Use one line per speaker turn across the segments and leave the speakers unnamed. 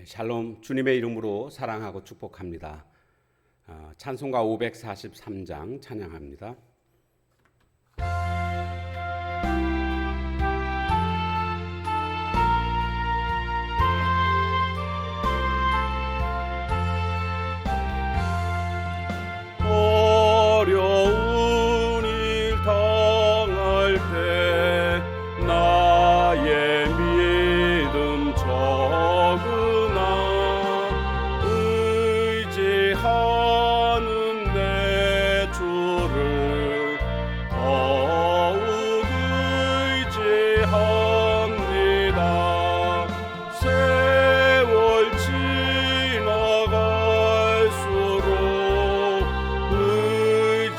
샬롬, 주님의 이름으로 사랑하고 축복합니다. 찬송가 543장 찬양합니다.
어려운 일 당할 때 나의 믿음 적으나 의지하는 내 주를 더욱 의지합니다. 세월 지나갈수록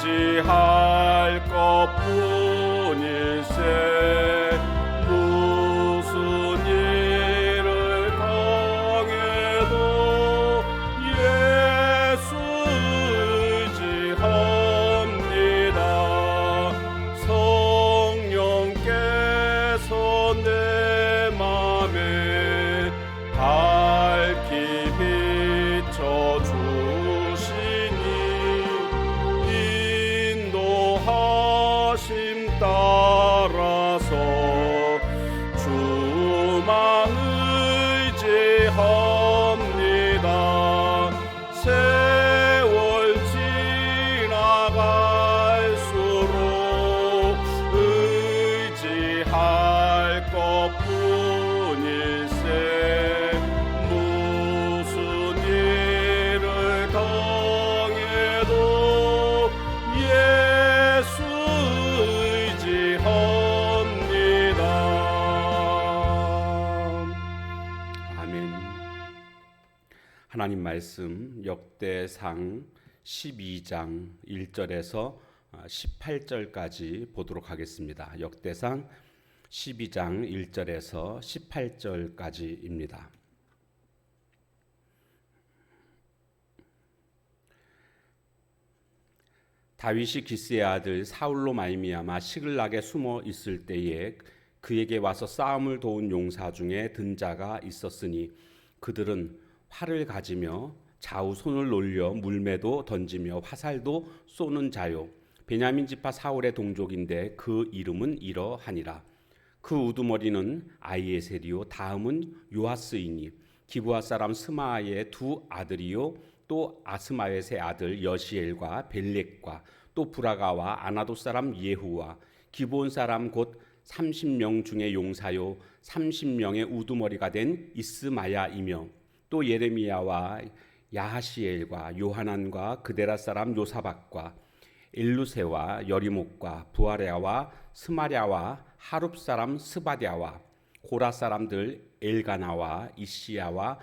의지할 것뿐일세. 무슨 일을 당해도 예수 의지합니다. 성령께서 내 맘에 밝히 비춰주시니 인도하심 따라서 주만 의지합니다. 세월 지나갈수록 의지할 것뿐일세. 무슨 일을 당해도 예수 의지합니다.
아멘. 하나님 말씀 역대상 12장 1절에서 18절까지 보도록 하겠습니다. 역대상 12장 1절에서 18절까지입니다. 다윗이 기스의 아들 사울로 말미암아 시글락에 숨어 있을 때에 그에게 와서 싸움을 도운 용사 중에 든 자가 있었으니 그들은 활을 가지며 좌우 손을 놀려 물매도 던지며 화살도 쏘는 자요 베냐민 지파 사울의 동족인데 그 이름은 이러하니라. 그 우두머리는 아히에셀이요 다음은 요아스이니 기브아 사람 스마아의 두 아들이요 또 아스마웻의 아들 여시엘과 벨렉과 또 브라가와 아나도 사람 예후와 기브온 사람 곧 30명 중에 용사요 30명의 우두머리가 된 이스마야이며 또 예레미야와 야하시엘과 요하난과 그데라 사람 요사박과 엘루세와 여리목과 부아랴와 스마랴와 하룹 사람 스바랴와 고라 사람들 엘가나와 이시야와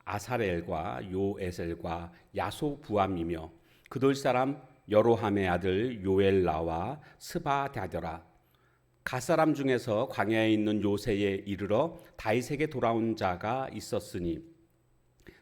아사렐과 요에셀과 야소부암이며 그들 사람 여로함의 아들 요엘라와 스바다더라. 갓사람 중에서 광야에 있는 요새에 이르러 다윗에게 돌아온 자가 있었으니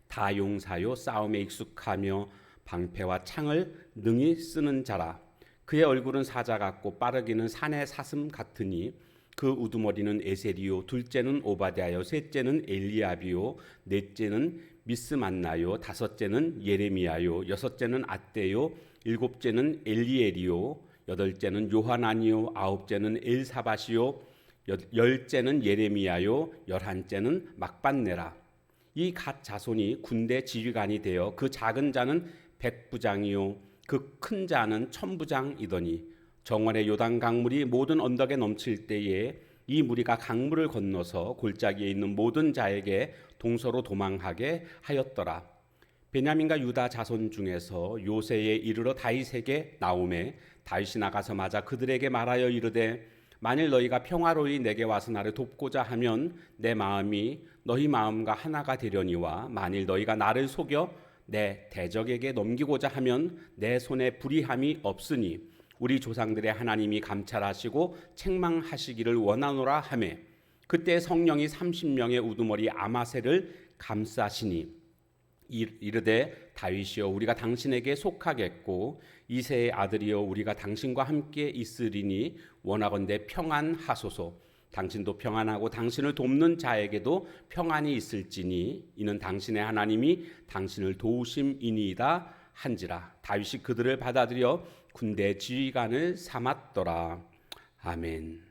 다 용사요 싸움에 익숙하며 방패와 창을 능히 쓰는 자라. 그의 얼굴은 사자 같고 빠르기는 산의 사슴 같으니 그 우두머리는 에셀이요 둘째는 오바댜요 셋째는 엘리압이요 넷째는 미스만나요 다섯째는 예레미야요 여섯째는 앗대요 일곱째는 엘리엘이요 여덟째는 요하나니요 아홉째는 엘사밧이요 열째는 예레미야요 열한째는 막반네라. 이 갓 자손이 군대 지휘관이 되어 그 작은 자는 백부장이요 그 큰 자는 천부장이더니 정원의 요단 강물이 모든 언덕에 넘칠 때에 이 무리가 강물을 건너서 골짜기에 있는 모든 자에게 동서로 도망하게 하였더라. 베냐민과 유다 자손 중에서 요새에 이르러 다윗에게 나오매 다윗이 나가서 맞아 그들에게 말하여 이르되 만일 너희가 평화로이 내게 와서 나를 돕고자 하면 내 마음이 너희 마음과 하나가 되려니와 만일 너희가 나를 속여 내 대적에게 넘기고자 하면 내 손에 불의함이 없으니 우리 조상들의 하나님이 감찰하시고 책망하시기를 원하노라 하매 그때 성령이 30명의 우두머리 아마셀을 감싸시니 이르되 다윗이여 우리가 당신에게 속하겠고 이새의 아들이여 우리가 당신과 함께 있으리니 원하건대 평안하소서. 당신도 평안하고 당신을 돕는 자에게도 평안이 있을지니 이는 당신의 하나님이 당신을 도우심이니이다 한지라. 다윗이 그들을 받아들여 군대 지휘관을 삼았더라. 아멘.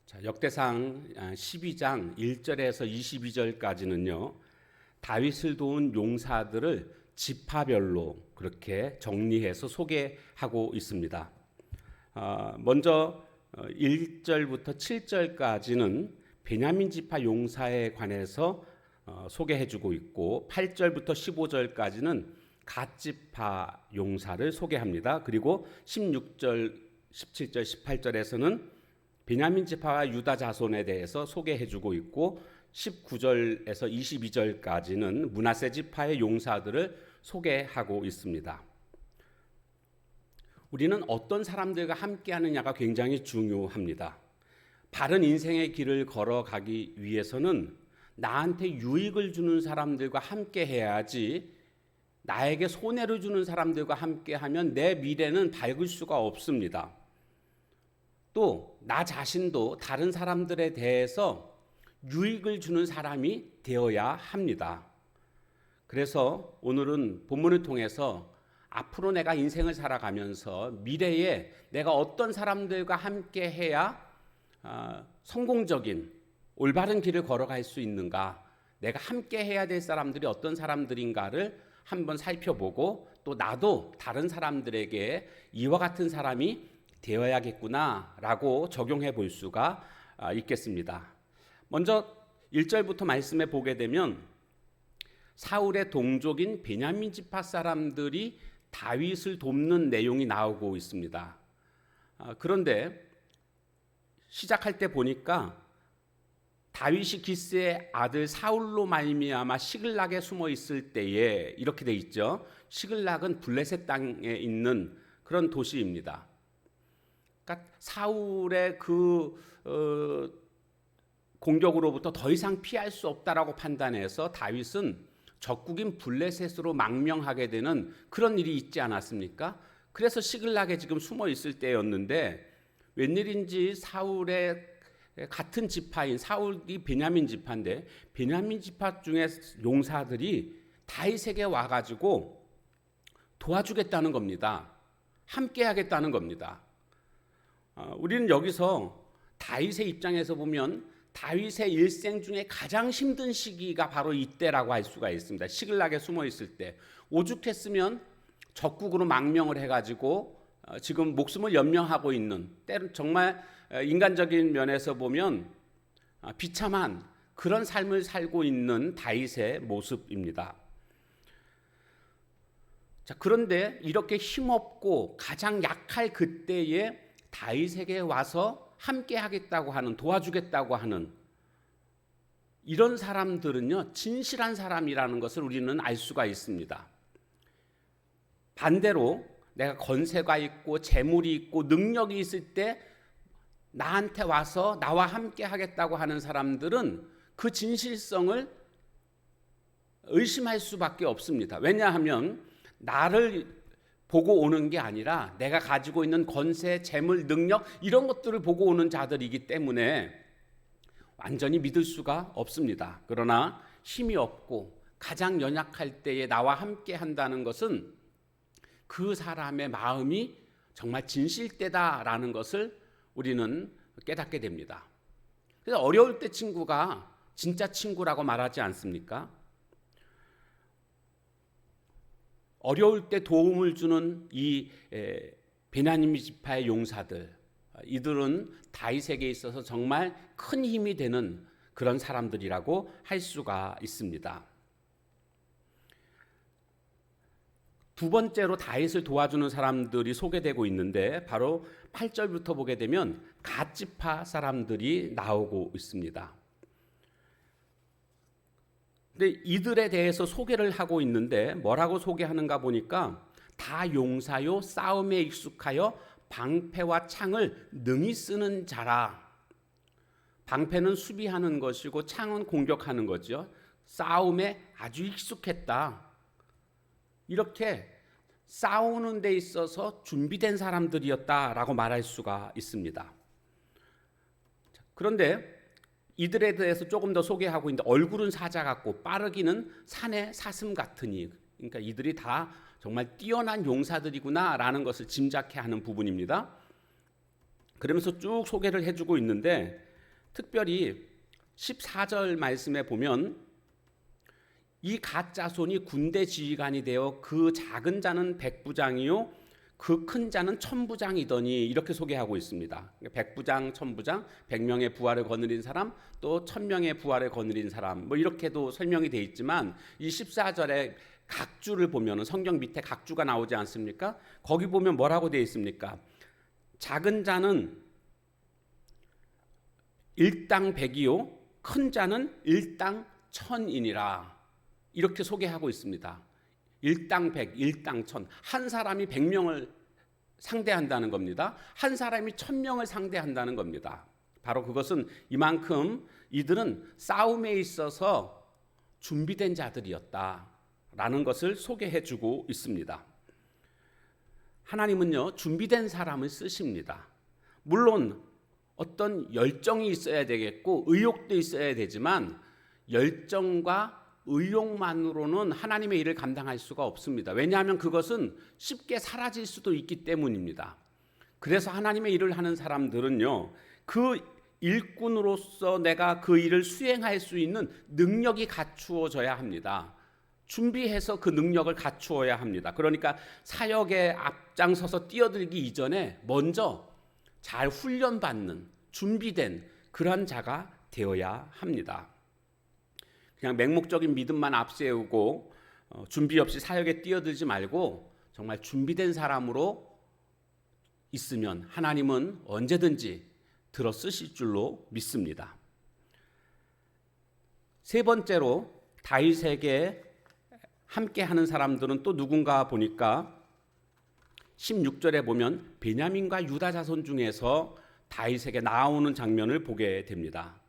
자, 역대상 12장 1절에서 22절까지는요. 다윗을 도운 용사들을 지파별로 그렇게 정리해서 소개하고 있습니다. 먼저 1절부터 7절까지는 베냐민 지파 용사에 관해서 소개해주고 있고 8절부터 15절까지는 갓 지파 용사를 소개합니다. 그리고 16절, 17절, 18절에서는 베냐민 지파와 유다 자손에 대해서 소개해주고 있고 19절에서 22절까지는 므낫세 지파의 용사들을 소개하고 있습니다. 우리는 어떤 사람들과 함께하느냐가 굉장히 중요합니다. 바른 인생의 길을 걸어가기 위해서는 나한테 유익을 주는 사람들과 함께해야지 나에게 손해를 주는 사람들과 함께하면 내 미래는 밝을 수가 없습니다. 또 나 자신도 다른 사람들에 대해서 유익을 주는 사람이 되어야 합니다. 그래서 오늘은 본문을 통해서 앞으로 내가 인생을 살아가면서 미래에 내가 어떤 사람들과 함께 해야 성공적인 올바른 길을 걸어갈 수 있는가, 내가 함께 해야 될 사람들이 어떤 사람들인가를 한번 살펴보고 또 나도 다른 사람들에게 이와 같은 사람이 되어야겠구나라고 적용해 볼 수가 있겠습니다. 먼저 1절부터 말씀해 보게 되면 사울의 동족인 베냐민 지파 사람들이 다윗을 돕는 내용이 나오고 있습니다. 그런데 시작할 때 보니까 다윗이 기스의 아들 사울로 말미암아 시글락에 숨어 있을 때에 이렇게 돼 있죠. 시글락은 블레셋 땅에 있는 그런 도시입니다. 그러니까 사울의 공격으로부터 더 이상 피할 수 없다라고 판단해서 다윗은 적국인 블레셋으로 망명하게 되는 그런 일이 있지 않았습니까? 그래서 시글락에 지금 숨어 있을 때였는데 웬일인지 사울의 같은 지파인 사울이 베냐민 지파인데 베냐민 지파 중에 용사들이 다윗에게 와가지고 도와주겠다는 겁니다. 함께 하겠다는 겁니다. 우리는 여기서 다윗의 입장에서 보면 다윗의 일생 중에 가장 힘든 시기가 바로 이때라고 할 수가 있습니다. 시글락에 숨어 있을 때 오죽했으면 적국으로 망명을 해가지고 지금 목숨을 연명하고 있는 때로 정말 인간적인 면에서 보면 비참한 그런 삶을 살고 있는 다윗의 모습입니다. 자, 그런데 이렇게 힘없고 가장 약할 그때에 다윗에게 와서 함께 하겠다고 하는, 도와주겠다고 하는 이런 사람들은요, 진실한 사람이라는 것을 우리는 알 수가 있습니다. 반대로 내가 건세가 있고 재물이 있고 능력이 있을 때 나한테 와서 나와 함께 하겠다고 하는 사람들은 그 진실성을 의심할 수밖에 없습니다. 왜냐하면 나를 보고 오는 게 아니라 내가 가지고 있는 건세, 재물, 능력 이런 것들을 보고 오는 자들이기 때문에 완전히 믿을 수가 없습니다. 그러나 힘이 없고 가장 연약할 때에 나와 함께 한다는 것은 그 사람의 마음이 정말 진실되다라는 것을 우리는 깨닫게 됩니다. 그래서 어려울 때 친구가 진짜 친구라고 말하지 않습니까? 어려울 때 도움을 주는 이 베냐민 지파의 용사들, 이들은 다윗에게 있어서 정말 큰 힘이 되는 그런 사람들이라고 할 수가 있습니다. 두 번째로 다윗을 도와주는 사람들이 소개되고 있는데 바로 8절부터 보게 되면 갓 지파 사람들이 나오고 있습니다. 근데 이들에 대해서 소개를 하고 있는데 뭐라고 소개하는가 보니까 다 용사요 싸움에 익숙하여 방패와 창을 능히 쓰는 자라. 방패는 수비하는 것이고 창은 공격하는 거죠. 싸움에 아주 익숙했다. 이렇게 싸우는 데 있어서 준비된 사람들이었다라고 말할 수가 있습니다. 그런데 이들에 대해서 조금 더 소개하고 있는데 얼굴은 사자 같고 빠르기는 산의 사슴 같으니, 그러니까 이들이 다 정말 뛰어난 용사들이구나라는 것을 짐작케 하는 부분입니다. 그러면서 쭉 소개를 해주고 있는데 특별히 14절 말씀에 보면 이 갓 자손이 군대 지휘관이 되어 그 작은 자는 백부장이요 그 큰 자는 천부장이더니 이렇게 소개하고 있습니다. 백부장, 천부장, 100명의 부하를 거느린 사람, 또 1000명의 부하를 거느린 사람, 뭐 이렇게도 설명이 되어 있지만 이 14절에 각주를 보면 성경 밑에 각주가 나오지 않습니까? 거기 보면 뭐라고 되어 있습니까? 작은 자는 일당 100이요 큰 자는 일당 1000이니라 이렇게 소개하고 있습니다. 일당 100, 일당 1000. 한 사람이 100명을 상대한다는 겁니다. 한 사람이 1000명을 상대한다는 겁니다. 바로 그것은 이만큼 이들은 싸움에 있어서 준비된 자들이었다라는 것을 소개해주고 있습니다. 하나님은요, 준비된 사람을 쓰십니다. 물론 어떤 열정이 있어야 되겠고 의욕도 있어야 되지만 열정과 의욕만으로는 하나님의 일을 감당할 수가 없습니다. 왜냐하면 그것은 쉽게 사라질 수도 있기 때문입니다. 그래서 하나님의 일을 하는 사람들은요, 그 일꾼으로서 내가 그 일을 수행할 수 있는 능력이 갖추어져야 합니다. 준비해서 그 능력을 갖추어야 합니다. 그러니까 사역에 앞장서서 뛰어들기 이전에 먼저 잘 훈련받는 준비된 그런 자가 되어야 합니다. 그냥 맹목적인 믿음만 앞세우고 준비 없이 사역에 뛰어들지 말고 정말 준비된 사람으로 있으면 하나님은 언제든지 들어 쓰실 줄로 믿습니다. 세 번째로 다윗에게 함께하는 사람들은 또 누군가 보니까 16절에 보면 베냐민과 유다 자손 중에서 다윗에게 나오는 장면을 보게 됩니다.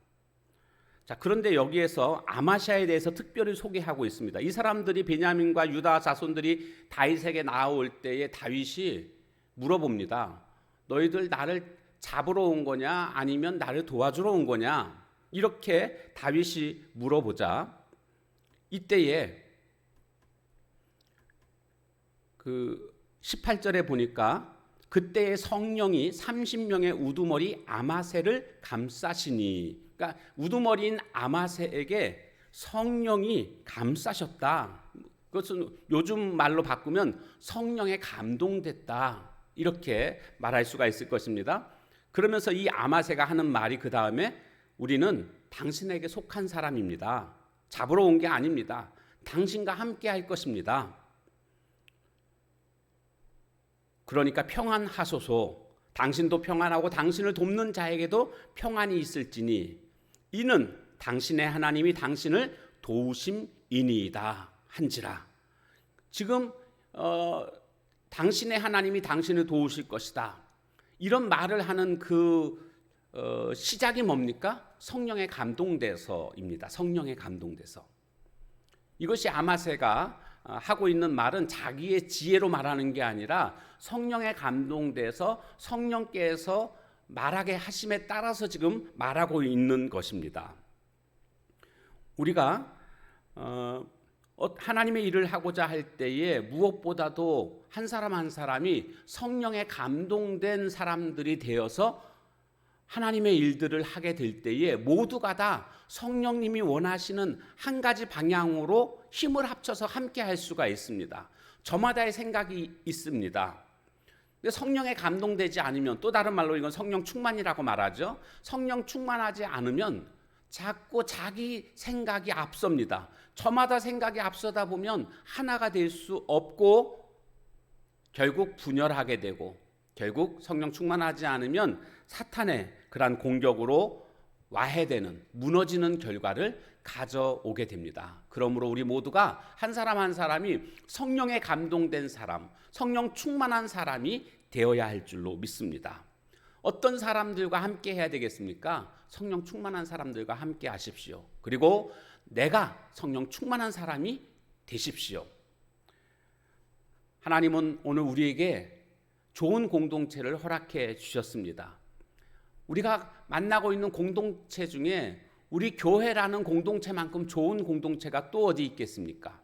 자, 그런데 여기에서 아마샤에 대해서 특별히 소개하고 있습니다. 이 사람들이 베냐민과 유다 자손들이 다윗에게 나올 때에 다윗이 물어봅니다. 너희들 나를 잡으러 온 거냐 아니면 나를 도와주러 온 거냐 이렇게 다윗이 물어보자 이때에 그 18절에 보니까 그때의 성령이 30명의 우두머리 아마새를 감싸시니, 그러니까 우두머리인 아마새에게 성령이 감싸셨다. 그것은 요즘 말로 바꾸면 성령에 감동됐다 이렇게 말할 수가 있을 것입니다. 그러면서 이 아마새가 하는 말이 그 다음에 우리는 당신에게 속한 사람입니다. 잡으러 온 게 아닙니다. 당신과 함께 할 것입니다. 그러니까 평안하소서. 당신도 평안하고 당신을 돕는 자에게도 평안이 있을지니 이는 당신의 하나님이 당신을 도우심이니이다 한지라. 지금 당신의 하나님이 당신을 도우실 것이다. 이런 말을 하는 그 시작이 뭡니까? 성령에 감동돼서입니다. 성령에 감동돼서. 이것이 아마새가 하고 있는 말은 자기의 지혜로 말하는 게 아니라 성령에 감동돼서 성령께서 말하게 하심에 따라서 지금 말하고 있는 것입니다. 우리가 하나님의 일을 하고자 할 때에 무엇보다도 한 사람 한 사람이 성령에 감동된 사람들이 되어서 하나님의 일들을 하게 될 때에 모두가 다 성령님이 원하시는 한 가지 방향으로 힘을 합쳐서 함께 할 수가 있습니다. 저마다의 생각이 있습니다. 근데 성령에 감동되지 않으면, 또 다른 말로 이건 성령 충만이라고 말하죠. 성령 충만하지 않으면 자꾸 자기 생각이 앞섭니다. 저마다 생각이 앞서다 보면 하나가 될 수 없고 결국 분열하게 되고, 결국 성령 충만하지 않으면 사탄의 그러한 공격으로 와해되는, 무너지는 결과를 가져오게 됩니다. 그러므로 우리 모두가 한 사람 한 사람이 성령에 감동된 사람, 성령 충만한 사람이 되어야 할 줄로 믿습니다. 어떤 사람들과 함께 해야 되겠습니까? 성령 충만한 사람들과 함께 하십시오. 그리고 내가 성령 충만한 사람이 되십시오. 하나님은 오늘 우리에게 좋은 공동체를 허락해 주셨습니다. 우리가 만나고 있는 공동체 중에 우리 교회라는 공동체만큼 좋은 공동체가 또 어디 있겠습니까?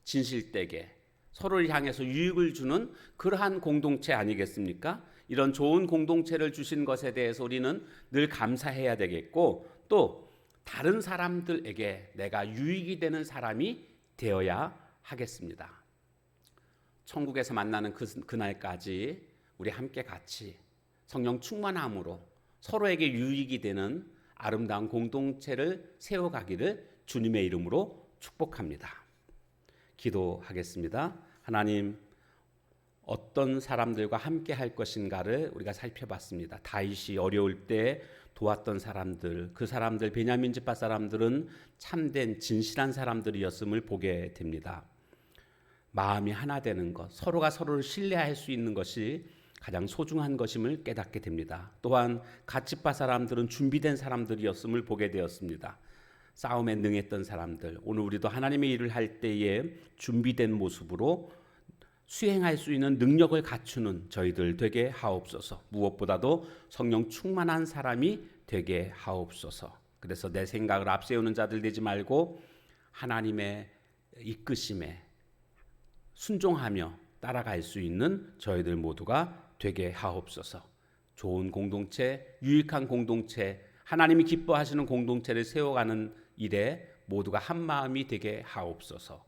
진실되게 서로를 향해서 유익을 주는 그러한 공동체 아니겠습니까? 이런 좋은 공동체를 주신 것에 대해서 우리는 늘 감사해야 되겠고, 또 다른 사람들에게 내가 유익이 되는 사람이 되어야 하겠습니다. 천국에서 만나는 그날까지 우리 함께 같이 성령 충만함으로 서로에게 유익이 되는 아름다운 공동체를 세워가기를 주님의 이름으로 축복합니다. 기도하겠습니다. 하나님, 어떤 사람들과 함께 할 것인가를 우리가 살펴봤습니다. 다윗이 어려울 때 도왔던 사람들, 그 사람들, 베냐민 지파 사람들은 참된 진실한 사람들이었음을 보게 됩니다. 마음이 하나 되는 것, 서로가 서로를 신뢰할 수 있는 것이 가장 소중한 것임을 깨닫게 됩니다. 또한 갓지파 사람들은 준비된 사람들이었음을 보게 되었습니다. 싸움에 능했던 사람들, 오늘 우리도 하나님의 일을 할 때에 준비된 모습으로 수행할 수 있는 능력을 갖추는 저희들 되게 하옵소서. 무엇보다도 성령 충만한 사람이 되게 하옵소서. 그래서 내 생각을 앞세우는 자들 되지 말고 하나님의 이끄심에 순종하며 따라갈 수 있는 저희들 모두가 되게 하옵소서. 좋은 공동체, 유익한 공동체, 하나님이 기뻐하시는 공동체를 세워가는 일에 모두가 한 마음이 되게 하옵소서.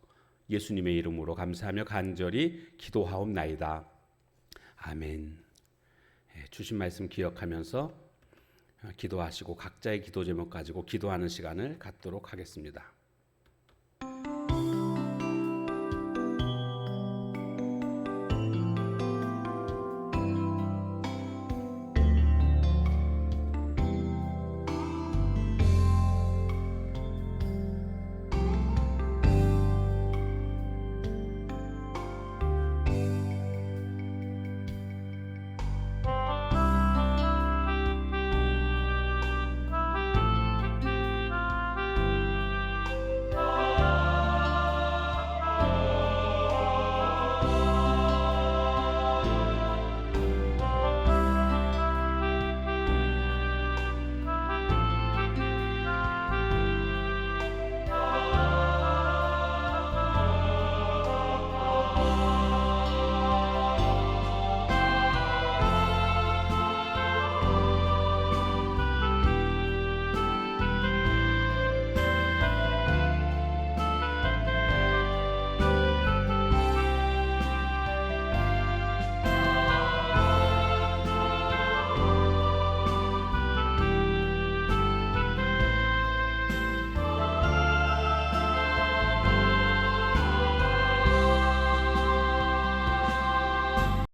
예수님의 이름으로 감사하며 간절히 기도하옵나이다. 아멘. 주신 말씀 기억하면서 기도하시고 각자의 기도 제목 가지고 기도하는 시간을 갖도록 하겠습니다.